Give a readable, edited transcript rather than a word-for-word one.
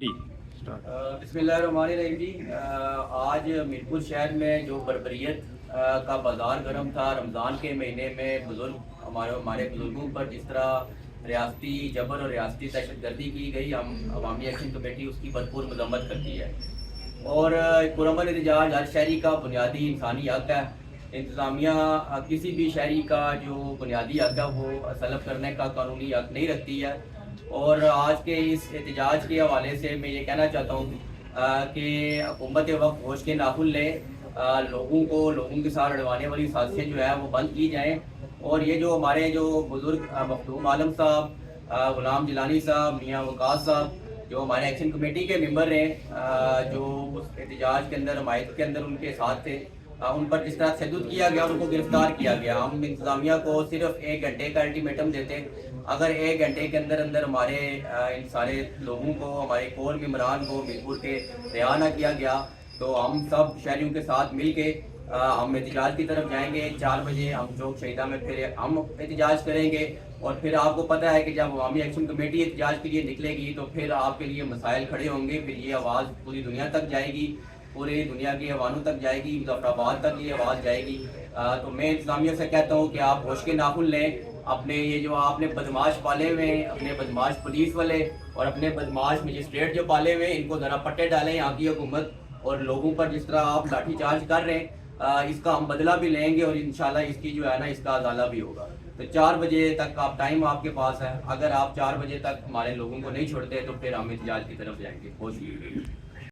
جی بسم اللہ الرحمن الرحیم جی آج میرپور شہر میں جو بربریت کا بازار گرم تھا رمضان کے مہینے میں ہمارے بزرگوں پر جس طرح ریاستی جبر اور ریاستی دہشت گردی کی گئی، ہم عوامی ایکشن کمیٹی اس کی بھرپور مذمت کرتی ہے اور پرامن احتجاج ہر شہری کا بنیادی انسانی حق ہے۔ انتظامیہ کسی بھی شہری کا جو بنیادی حق ہے وہ سلب کرنے کا قانونی حق نہیں رکھتی ہے، اور آج کے اس احتجاج کے حوالے سے میں یہ کہنا چاہتا ہوں کہ حکومت وقت ہوش کے ناخن لے، لوگوں کے ساتھ لڑوانے والی سازشیں جو ہے وہ بند کی جائیں، اور یہ جو ہمارے جو بزرگ مخدوم عالم صاحب، غلام جیلانی صاحب، میاں وقاص صاحب جو ہمارے ایکشن کمیٹی کے ممبر ہیں، جو اس احتجاج کے اندر حمایت کے اندر ان کے ساتھ تھے، ان پر جس طرح تشدد کیا گیا، ان کو گرفتار کیا گیا، ہم انتظامیہ کو صرف 1 گھنٹے کا الٹیمیٹم دیتے، اگر 1 گھنٹے کے اندر اندر ہمارے ان سارے لوگوں کو، ہمارے کور ممبران کو میرپور کے رہا نہ کیا گیا تو ہم سب شہریوں کے ساتھ مل کے ہم احتجاج کی طرف جائیں گے۔ 4 بجے ہم چوک شہیدہ میں پھر ہم احتجاج کریں گے، اور پھر آپ کو پتہ ہے کہ جب عوامی ایکشن کمیٹی احتجاج کے لیے نکلے گی تو پھر آپ کے لیے مسائل کھڑے ہوں گے، پھر یہ آواز پوری دنیا تک جائے گی، پوری دنیا کے ایوانوں تک جائے گی، مظفر آباد تک یہ آواز جائے گی۔ تو میں انتظامیہ سے کہتا ہوں کہ آپ ہوش کے ناخن لیں، اپنے یہ جو آپ نے بدماش پالے ہوئے ہیں، اپنے بدماش پولیس والے اور اپنے بدماش مجسٹریٹ جو پالے ہوئے ہیں، ان کو ذرا پٹے ڈالیں یہاں کی حکومت، اور لوگوں پر جس طرح آپ لاٹھی چارج کر رہے ہیں اس کا ہم بدلہ بھی لیں گے، اور انشاءاللہ اس کی جو ہے نا اس کا ازالہ بھی ہوگا۔ تو 4 بجے تک آپ ٹائم آپ کے پاس ہے، اگر آپ 4 بجے تک ہمارے لوگوں کو نہیں چھوڑتے تو پھر ہم احتجاج کی طرف جائیں گے۔ بہت شکریہ۔